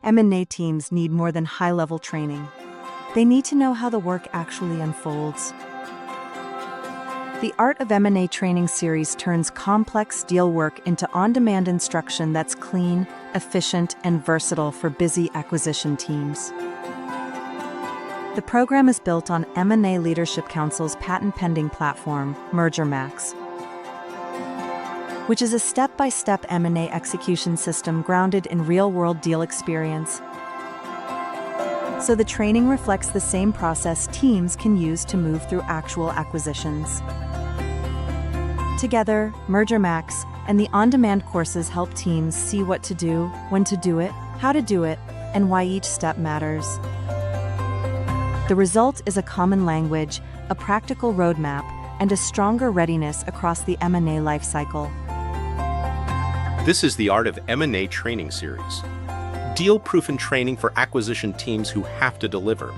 M&A teams need more than high-level training. They need to know how the work actually unfolds. The Art of M&A training series turns complex deal work into on-demand instruction that's clean, efficient, and versatile for busy acquisition teams. The program is built on M&A Leadership Council's patent-pending platform, MergerMax, which is a step-by-step M&A execution system grounded in real-world deal experience. So the training reflects the same process teams can use to move through actual acquisitions. Together, MergerMax and the on-demand courses help teams see what to do, when to do it, how to do it, and why each step matters. The result is a common language, a practical roadmap, and a stronger readiness across the M&A lifecycle. This is the Art of M&A training series. Deal-proven training for acquisition teams who have to deliver.